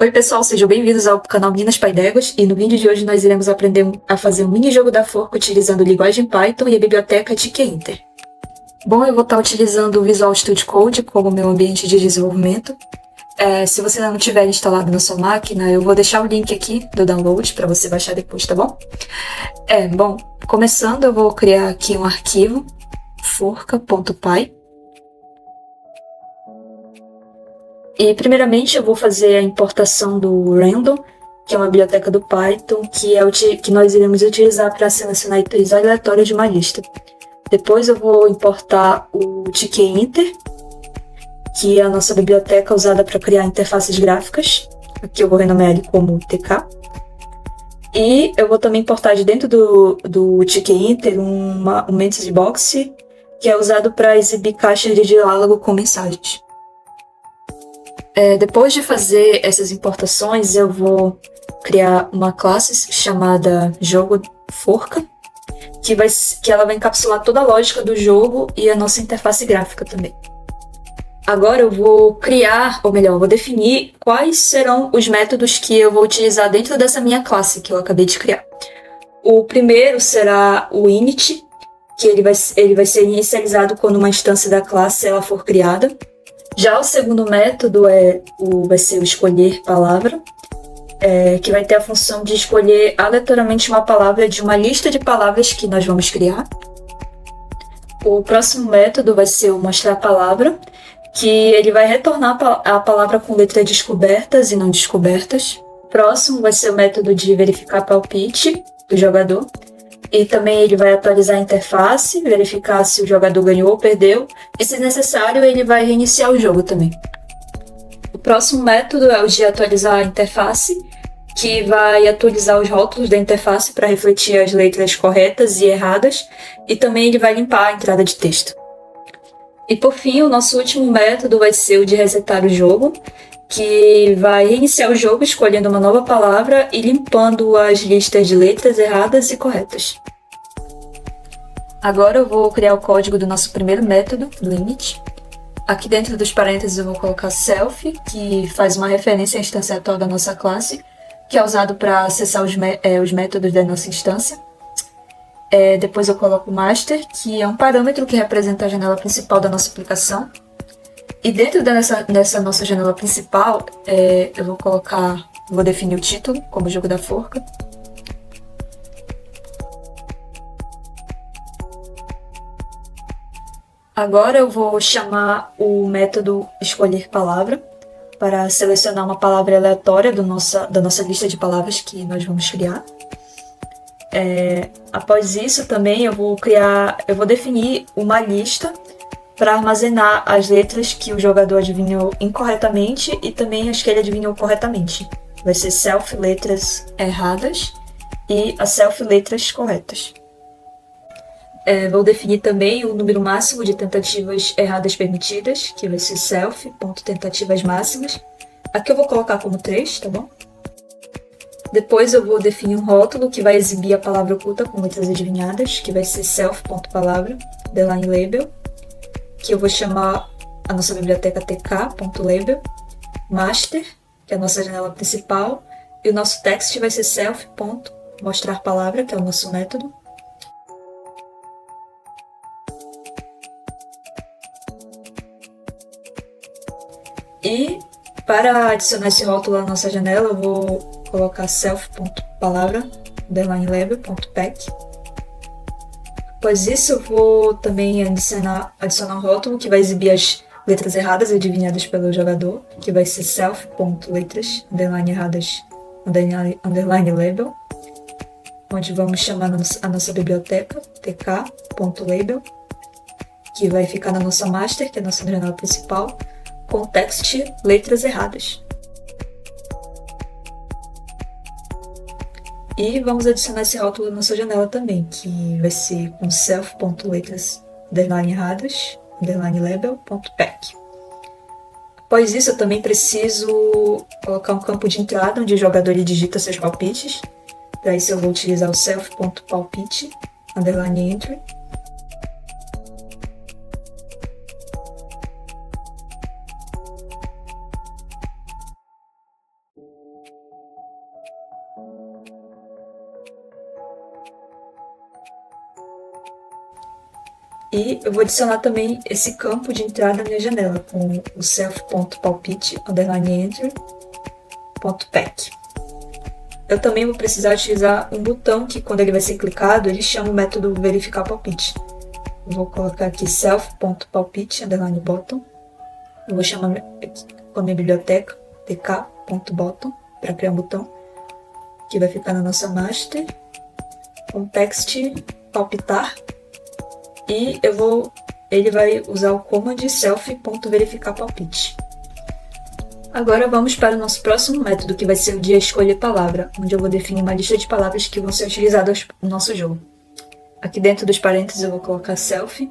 Oi pessoal, sejam bem-vindos ao canal Meninas Paidéguas e no vídeo de hoje nós iremos aprender a fazer um mini-jogo da forca utilizando linguagem Python e a biblioteca Tkinter. Bom, eu vou estar utilizando o Visual Studio Code como meu ambiente de desenvolvimento. Se você ainda não tiver instalado na sua máquina, eu vou deixar o link aqui do download para você baixar depois, tá bom? Bom, começando eu vou criar aqui um arquivo forca.py. E primeiramente eu vou fazer a importação do random, que é uma biblioteca do Python, que nós iremos utilizar para selecionar itens aleatórios de uma lista. Depois eu vou importar o tkinter, que é a nossa biblioteca usada para criar interfaces gráficas. Aqui eu vou renomear ele como TK. E eu vou também importar de dentro do tkinter um message box, que é usado para exibir caixas de diálogo com mensagens. Depois de fazer essas importações, eu vou criar uma classe chamada jogo forca, que ela vai encapsular toda a lógica do jogo e a nossa interface gráfica também. Agora eu vou criar, ou melhor, eu vou definir quais serão os métodos que eu vou utilizar dentro dessa minha classe que eu acabei de criar. O primeiro será o init, que ele vai ser inicializado quando uma instância da classe ela for criada. Já o segundo método vai ser o escolher palavra, que vai ter a função de escolher aleatoriamente uma palavra de uma lista de palavras que nós vamos criar. O próximo método vai ser o mostrar palavra, que ele vai retornar a palavra com letras descobertas e não descobertas. O próximo vai ser o método de verificar palpite do jogador. E também ele vai atualizar a interface, verificar se o jogador ganhou ou perdeu, e se necessário ele vai reiniciar o jogo também. O próximo método é o de atualizar a interface, que vai atualizar os rótulos da interface para refletir as letras corretas e erradas, e também ele vai limpar a entrada de texto. E por fim, o nosso último método vai ser o de resetar o jogo, que vai reiniciar o jogo escolhendo uma nova palavra e limpando as listas de letras erradas e corretas. Agora eu vou criar o código do nosso primeiro método, do init. Aqui dentro dos parênteses eu vou colocar self, que faz uma referência à instância atual da nossa classe, que é usado para acessar os métodos da nossa instância. Depois eu coloco master, que é um parâmetro que representa a janela principal da nossa aplicação. E dentro dessa nossa janela principal, eu vou definir o título como jogo da forca. Agora eu vou chamar o método escolher palavra para selecionar uma palavra aleatória da nossa lista de palavras que nós vamos criar. Após isso também eu vou definir uma lista para armazenar as letras que o jogador adivinhou incorretamente e também as que ele adivinhou corretamente. Vai ser self letras erradas e as self letras corretas. Vou definir também o número máximo de tentativas erradas permitidas, que vai ser self.tentativas máximas. Aqui eu vou colocar como 3, tá bom? Depois eu vou definir um rótulo que vai exibir a palavra oculta com letras adivinhadas, que vai ser self.palavra, underline label, que eu vou chamar a nossa biblioteca tk.label, master, que é a nossa janela principal, e o nosso text vai ser self.mostrar palavra, que é o nosso método. E para adicionar esse rótulo à nossa janela, eu vou colocar self.palavra, underline label.pack. Após isso, eu vou também adicionar um rótulo que vai exibir as letras erradas adivinhadas pelo jogador, que vai ser self.letras, underline erradas, underline label, onde vamos chamar a nossa biblioteca, tk.label, que vai ficar na nossa master, que é a nossa janela principal, com text letras erradas. E vamos adicionar esse rótulo na nossa janela também, que vai ser com self.letras, underline erradas, underline label.pack. Após isso, eu também preciso colocar um campo de entrada onde o jogador digita seus palpites. Para isso eu vou utilizar o self.palpite, underline entry. E eu vou adicionar também esse campo de entrada na minha janela com o self.palpite_entry.pack. Eu também vou precisar utilizar um botão que, quando ele vai ser clicado, ele chama o método verificar palpite. Eu vou colocar aqui self.palpite_button. Eu vou chamar com a minha biblioteca tk.button para criar um botão que vai ficar na nossa master com text palpitar. E ele vai usar o command self.verificar palpite. Agora vamos para o nosso próximo método, que vai ser o de escolher palavra, onde eu vou definir uma lista de palavras que vão ser utilizadas no nosso jogo. Aqui dentro dos parênteses eu vou colocar self,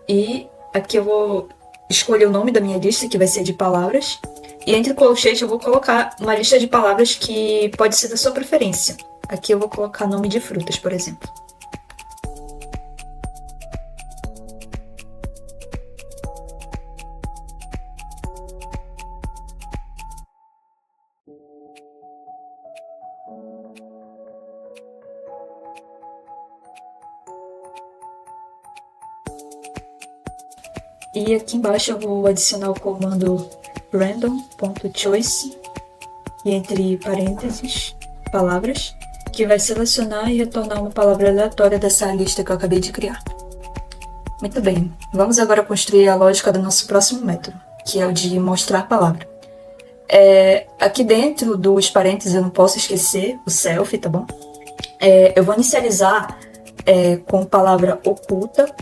e aqui eu vou escolher o nome da minha lista, que vai ser de palavras, e entre colchetes eu vou colocar uma lista de palavras que pode ser da sua preferência. Aqui eu vou colocar nome de frutas, por exemplo. E aqui embaixo eu vou adicionar o comando random.choice e entre parênteses palavras, que vai selecionar e retornar uma palavra aleatória dessa lista que eu acabei de criar. Muito bem, vamos agora construir a lógica do nosso próximo método, que é o de mostrar a palavra. Aqui dentro dos parênteses eu não posso esquecer o self, tá bom? Eu vou inicializar com palavra oculta,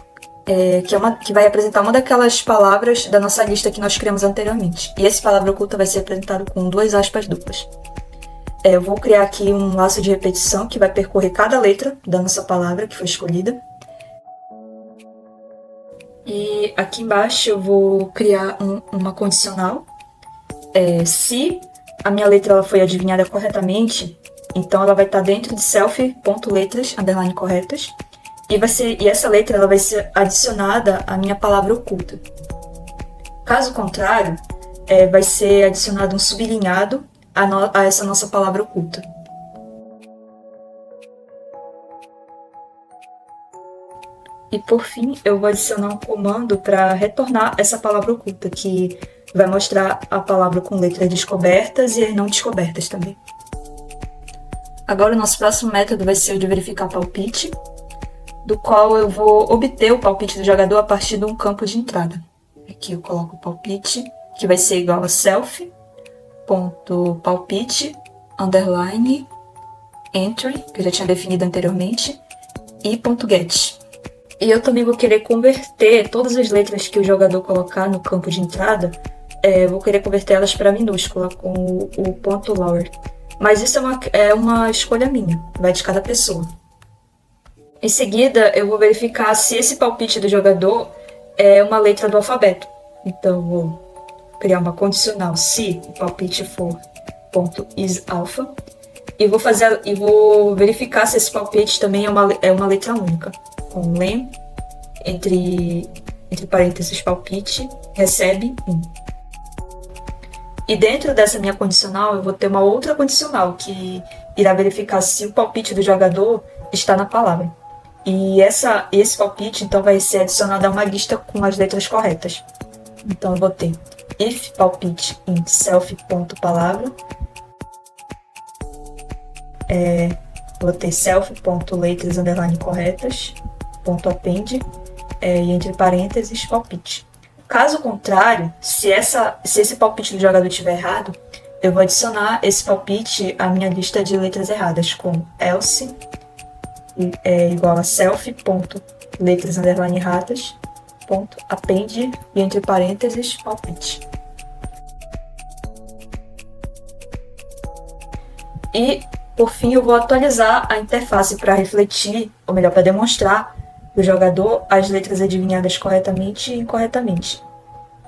que vai apresentar uma daquelas palavras da nossa lista que nós criamos anteriormente. E essa palavra oculta vai ser apresentado com 2 aspas duplas. Eu vou criar aqui um laço de repetição que vai percorrer cada letra da nossa palavra que foi escolhida. E aqui embaixo eu vou criar uma condicional. Se a minha letra ela foi adivinhada corretamente, então ela vai estar dentro de self.letras_corretas. E essa letra ela vai ser adicionada à minha palavra oculta. Caso contrário, vai ser adicionado um sublinhado a essa nossa palavra oculta. E por fim, eu vou adicionar um comando para retornar essa palavra oculta, que vai mostrar a palavra com letras descobertas e as não descobertas também. Agora o nosso próximo método vai ser o de verificar palpite, do qual eu vou obter o palpite do jogador a partir de um campo de entrada. Aqui eu coloco o palpite, que vai ser igual a self.palpite_entry, que eu já tinha definido anteriormente, e .get. E eu também vou querer converter todas as letras que o jogador colocar no campo de entrada, vou querer converter elas para minúscula com o ponto lower. Mas isso é uma escolha minha, vai de cada pessoa. Em seguida, eu vou verificar se esse palpite do jogador é uma letra do alfabeto. Então, vou criar uma condicional se o palpite for .isAlpha e vou verificar se esse palpite também é uma letra única. Com len, entre parênteses palpite, recebe 1. E dentro dessa minha condicional, eu vou ter uma outra condicional que irá verificar se o palpite do jogador está na palavra. E esse palpite, então, vai ser adicionado a uma lista com as letras corretas. Então, eu vou ter if palpite in self.palavra, vou ter self.letras_corretas, .append, e entre parênteses, palpite. Caso contrário, se esse palpite do jogador estiver errado, eu vou adicionar esse palpite à minha lista de letras erradas, com else igual a self.letras_erradas.append e entre parênteses palpite. E, por fim, eu vou atualizar a interface para refletir, ou melhor, para demonstrar para o jogador as letras adivinhadas corretamente e incorretamente.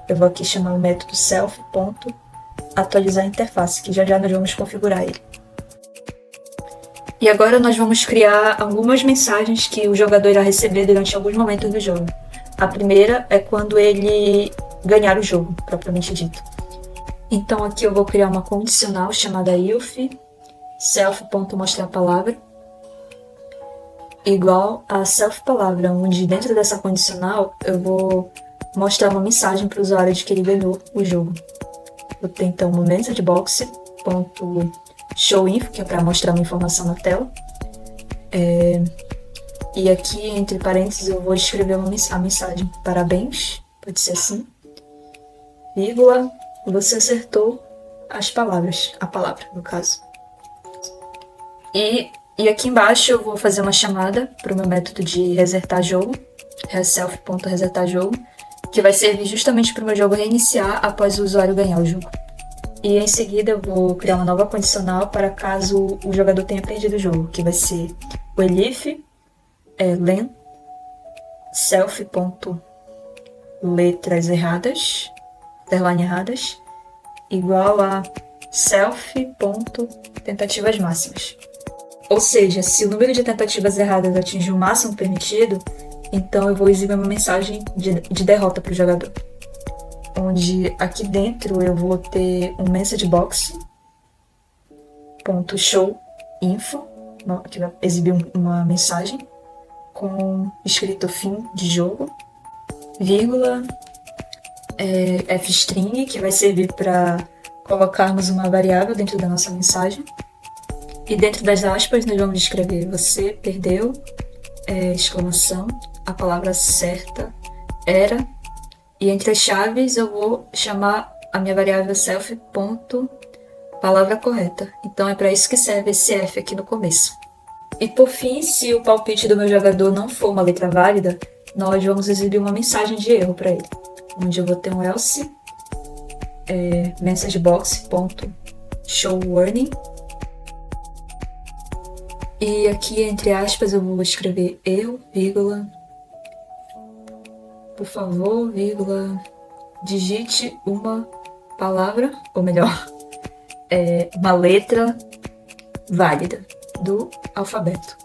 Eu vou aqui chamar o método self.atualizar a interface, que já nós vamos configurar ele. E agora nós vamos criar algumas mensagens que o jogador irá receber durante alguns momentos do jogo. A primeira é quando ele ganhar o jogo, propriamente dito. Então aqui eu vou criar uma condicional chamada if self.mostrar palavra, igual a self palavra, onde dentro dessa condicional eu vou mostrar uma mensagem para o usuário de que ele ganhou o jogo. Vou ter então uma messagebbox.showinfo, que é para mostrar uma informação na tela. E aqui, entre parênteses, eu vou escrever a mensagem. Parabéns, pode ser assim, vírgula, você acertou as palavras, a palavra, no caso. E aqui embaixo eu vou fazer uma chamada para o meu método de resetar jogo, self.resetar jogo, que vai servir justamente para o meu jogo reiniciar após o usuário ganhar o jogo. E em seguida eu vou criar uma nova condicional para caso o jogador tenha perdido o jogo, que vai ser o elif len self.letras erradas, underline erradas, igual a self.tentativas máximas. Ou seja, se o número de tentativas erradas atingir o máximo permitido, então eu vou exibir uma mensagem de derrota para o jogador. Onde aqui dentro eu vou ter um messagebox.showinfo, que vai exibir uma mensagem com escrito fim de jogo, vírgula, fstring, que vai servir para colocarmos uma variável dentro da nossa mensagem. E dentro das aspas nós vamos escrever você perdeu, exclamação, a palavra certa era, e entre as chaves eu vou chamar a minha variável self.palavra correta. Então é para isso que serve esse F aqui no começo. E por fim, se o palpite do meu jogador não for uma letra válida, nós vamos exibir uma mensagem de erro para ele, onde eu vou ter um else messagebox.showwarning. E aqui, entre aspas, eu vou escrever erro, vírgula, por favor, vírgula, digite uma palavra, ou melhor, uma letra válida do alfabeto.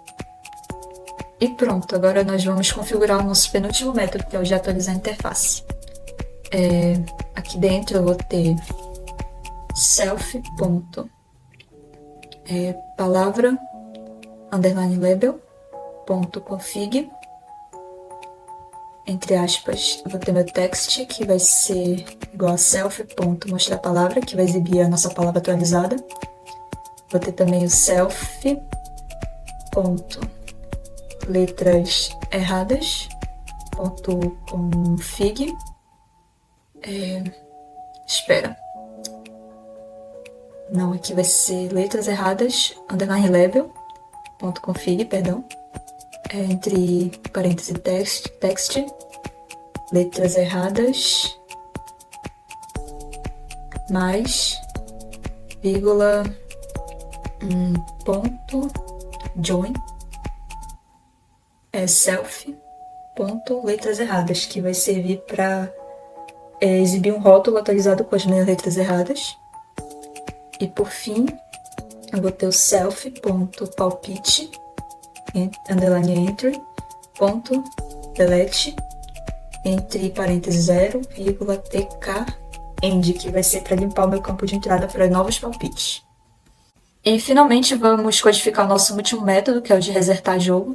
E pronto, agora nós vamos configurar o nosso penúltimo método, que é o de atualizar a interface. Aqui dentro eu vou ter self.palavra underline label.config, entre aspas, eu vou ter meu text, que vai ser igual a self.mostrar palavra, que vai exibir a nossa palavra atualizada. Vou ter também o self.letras erradas.config. Espera. Não, aqui vai ser letras erradas underline label.config, perdão. Entre parênteses text, letras erradas, mais, vírgula, ponto, join, self, ponto, letras erradas, que vai servir para exibir um rótulo atualizado com as minhas letras erradas. E por fim, eu vou ter o self.palpite, underline entry, ponto, delete, entre parênteses 0, vírgula, tk, end, que vai ser para limpar o meu campo de entrada para novos palpites. E finalmente vamos codificar o nosso último método, que é o de resetar jogo,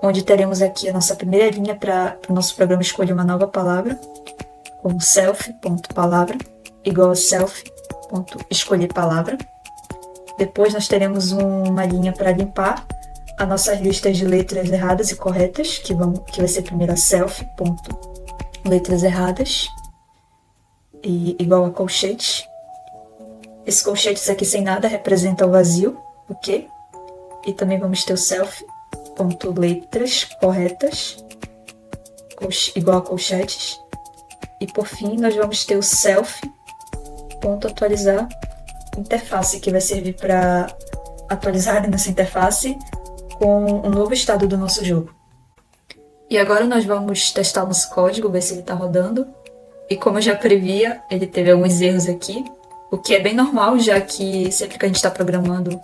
onde teremos aqui a nossa primeira linha para o nosso programa escolher uma nova palavra, com self.palavra, igual a self.escolher palavra. Depois nós teremos uma linha para limpar as nossas listas de letras erradas e corretas, que vai ser primeiro a self.letras erradas, e igual a colchete. Esse colchete aqui sem nada representa o vazio, o quê? E também vamos ter o self.letras corretas, igual a colchetes. E por fim nós vamos ter o self.atualizar interface, que vai servir para atualizar nessa interface com um novo estado do nosso jogo. E agora nós vamos testar o nosso código, ver se ele está rodando. E como eu já previa, ele teve alguns erros aqui, o que é bem normal, já que sempre que a gente está programando,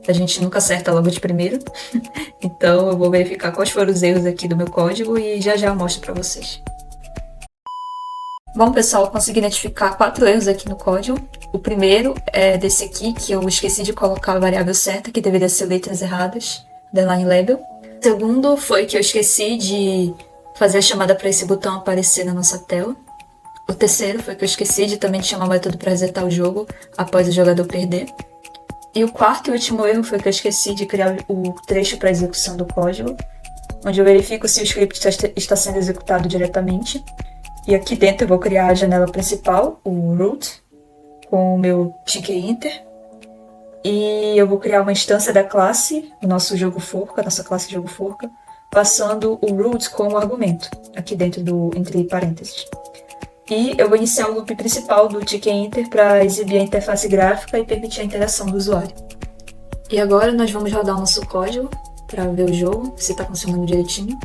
a gente nunca acerta logo de primeira. Então eu vou verificar quais foram os erros aqui do meu código e já eu mostro para vocês. Bom, pessoal, eu consegui identificar 4 erros aqui no código. O primeiro é desse aqui, que eu esqueci de colocar a variável certa, que deveria ser letras erradas, underline label. O segundo foi que eu esqueci de fazer a chamada para esse botão aparecer na nossa tela. O terceiro foi que eu esqueci de também chamar o método para resetar o jogo após o jogador perder. E o quarto e último erro foi que eu esqueci de criar o trecho para execução do código, onde eu verifico se o script está sendo executado diretamente. E aqui dentro eu vou criar a janela principal, o root, com o meu tkinter. E eu vou criar uma instância da classe, o nosso jogo forca, nossa classe jogo forca, passando o root como argumento, aqui dentro entre parênteses. E eu vou iniciar o loop principal do tkinter para exibir a interface gráfica e permitir a interação do usuário. E agora nós vamos rodar o nosso código para ver o jogo, se está funcionando direitinho.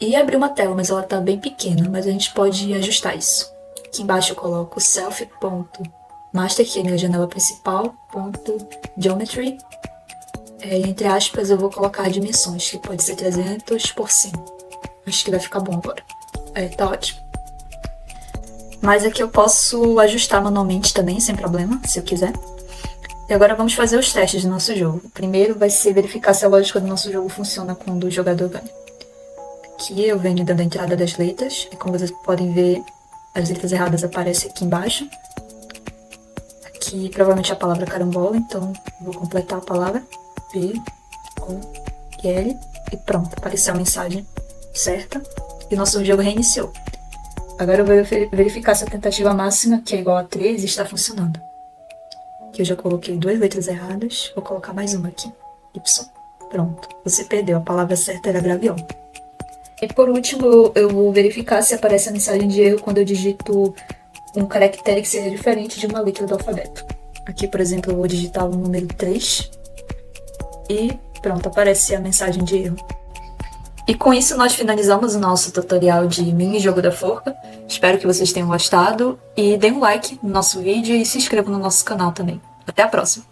E abrir uma tela, mas ela está bem pequena, mas a gente pode ajustar isso. Aqui embaixo eu coloco self.master, que é a janela principal, .geometry. Entre aspas eu vou colocar dimensões, que pode ser 300 por 100. Acho que vai ficar bom agora. Tá ótimo. Mas aqui eu posso ajustar manualmente também, sem problema, se eu quiser. E agora vamos fazer os testes do nosso jogo. O primeiro vai ser verificar se a lógica do nosso jogo funciona quando o jogador ganha. Aqui eu venho dando a entrada das letras, e como vocês podem ver, as letras erradas aparecem aqui embaixo. Aqui provavelmente a palavra carambola, então vou completar a palavra P, O, L, e pronto, apareceu a mensagem certa, e o nosso jogo reiniciou. Agora eu vou verificar se a tentativa máxima, que é igual a 3, está funcionando. Aqui eu já coloquei 2 letras erradas, vou colocar mais uma aqui, Y. Pronto, você perdeu, a palavra certa era graviol. E por último, eu vou verificar se aparece a mensagem de erro quando eu digito um caractere que seja diferente de uma letra do alfabeto. Aqui, por exemplo, eu vou digitar o número 3 e pronto, aparece a mensagem de erro. E com isso nós finalizamos o nosso tutorial de mini-jogo da forca. Espero que vocês tenham gostado e deem um like no nosso vídeo e se inscrevam no nosso canal também. Até a próxima!